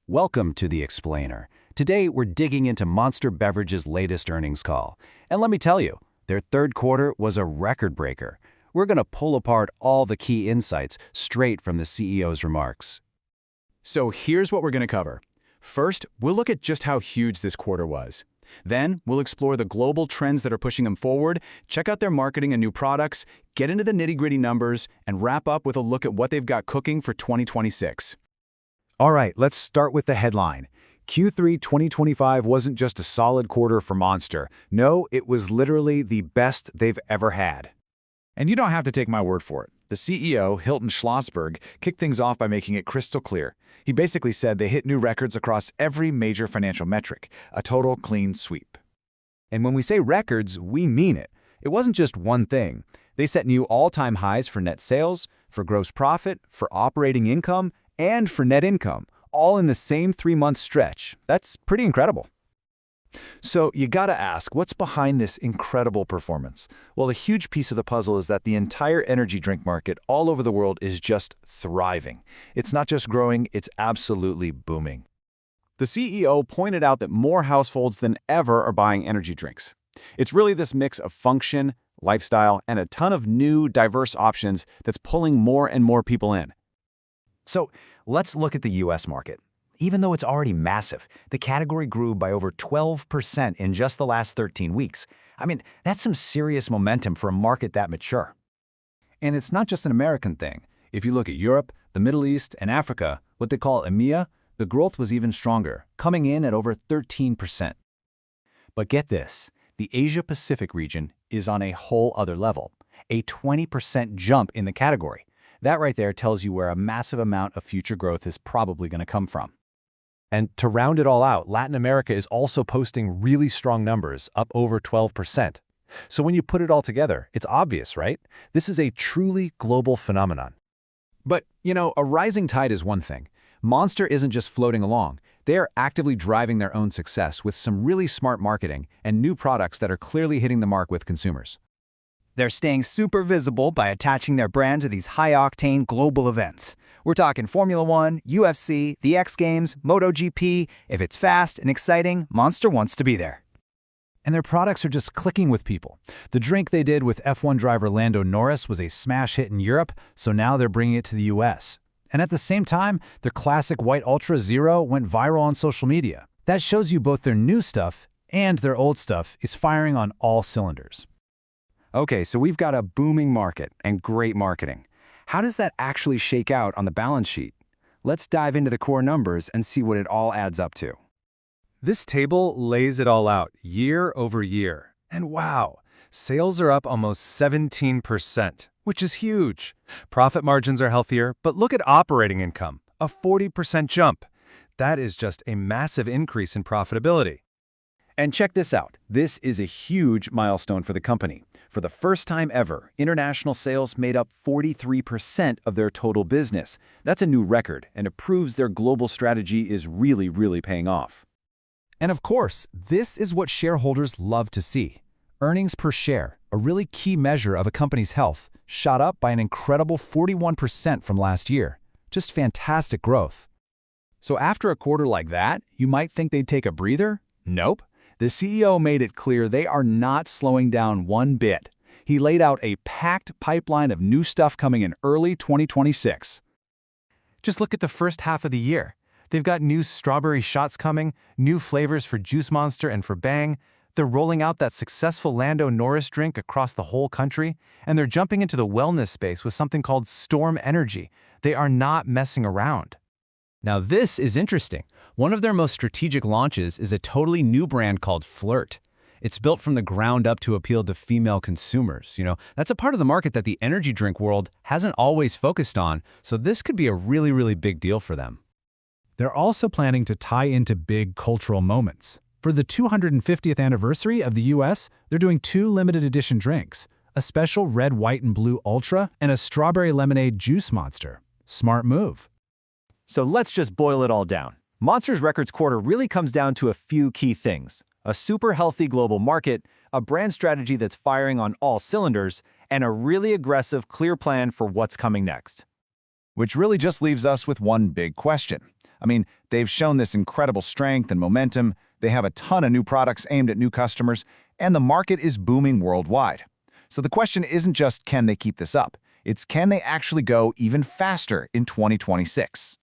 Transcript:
Welcome to The Explainer. Today, we're digging into Monster Beverage's latest earnings call. And let me tell you, their third quarter was a record breaker. We're going to pull apart all the key insights straight from the CEO's remarks. So here's what we're going to cover. First, we'll look at just how huge this quarter was. Then, we'll explore the global trends that are pushing them forward, check out their marketing and new products, get into the nitty-gritty numbers, and wrap up with a look at what they've got cooking for 2026. All right, let's start with the headline. Q3 2025 wasn't just a solid quarter for Monster. No, it was literally the best they've ever had. And you don't have to take my word for it. The CEO, Hilton Schlossberg, kicked things off by making it crystal clear. He basically said they hit new records across every major financial metric, a total clean sweep. And when we say records, we mean it. It wasn't just one thing. They set new all-time highs for net sales, for gross profit, for operating income, and for net income, all in the same 3-month stretch. That's pretty incredible. So you gotta ask, what's behind this incredible performance? Well, a huge piece of the puzzle is that the entire energy drink market all over the world is just thriving. It's not just growing, it's absolutely booming. The CEO pointed out that more households than ever are buying energy drinks. It's really this mix of function, lifestyle, and a ton of new, diverse options that's pulling more and more people in. So let's look at the US market. Even though it's already massive, the category grew by over 12% in just the last 13 weeks. I mean, that's some serious momentum for a market that mature. And it's not just an American thing. If you look at Europe, the Middle East, and Africa, what they call EMEA, the growth was even stronger, coming in at over 13%. But get this, the Asia-Pacific region is on a whole other level, a 20% jump in the category. That right there tells you where a massive amount of future growth is probably going to come from. And to round it all out, Latin America is also posting really strong numbers, up over 12%. So when you put it all together, it's obvious, right? This is a truly global phenomenon. But, a rising tide is one thing. Monster isn't just floating along. They are actively driving their own success with some really smart marketing and new products that are clearly hitting the mark with consumers. They're staying super visible by attaching their brand to these high-octane global events. We're talking Formula 1, UFC, the X Games, MotoGP. If it's fast and exciting, Monster wants to be there. And their products are just clicking with people. The drink they did with F1 driver Lando Norris was a smash hit in Europe, so now they're bringing it to the US. And at the same time, their classic White Ultra Zero went viral on social media. That shows you both their new stuff and their old stuff is firing on all cylinders. Okay, so we've got a booming market and great marketing. How does that actually shake out on the balance sheet? Let's dive into the core numbers and see what it all adds up to. This table lays it all out year over year. And wow, sales are up almost 17%, which is huge. Profit margins are healthier, but look at operating income, a 40% jump. That is just a massive increase in profitability. And check this out. This is a huge milestone for the company. For the first time ever, international sales made up 43% of their total business. That's a new record, and it proves their global strategy is really paying off. And of course, this is what shareholders love to see. Earnings per share, a really key measure of a company's health, shot up by an incredible 41% from last year. Just fantastic growth. So after a quarter like that, you might think they'd take a breather? Nope. The CEO made it clear they are not slowing down one bit. He laid out a packed pipeline of new stuff coming in early 2026. Just look at the first half of the year. They've got new strawberry shots coming, new flavors for Juice Monster and for Bang. They're rolling out that successful Lando Norris drink across the whole country, and they're jumping into the wellness space with something called Storm Energy. They are not messing around. Now this is interesting. One of their most strategic launches is a totally new brand called Flirt. It's built from the ground up to appeal to female consumers. That's a part of the market that the energy drink world hasn't always focused on, so this could be a really big deal for them. They're also planning to tie into big cultural moments. For the 250th anniversary of the US, they're doing 2 limited edition drinks, a special red, white, and blue Ultra, and a strawberry lemonade Juice Monster. Smart move. So let's just boil it all down. Monster's records quarter really comes down to a few key things: a super healthy global market, a brand strategy that's firing on all cylinders, and a really aggressive, clear plan for what's coming next. Which really just leaves us with one big question. I mean, they've shown this incredible strength and momentum, they have a ton of new products aimed at new customers, and the market is booming worldwide. So the question isn't just can they keep this up, it's can they actually go even faster in 2026?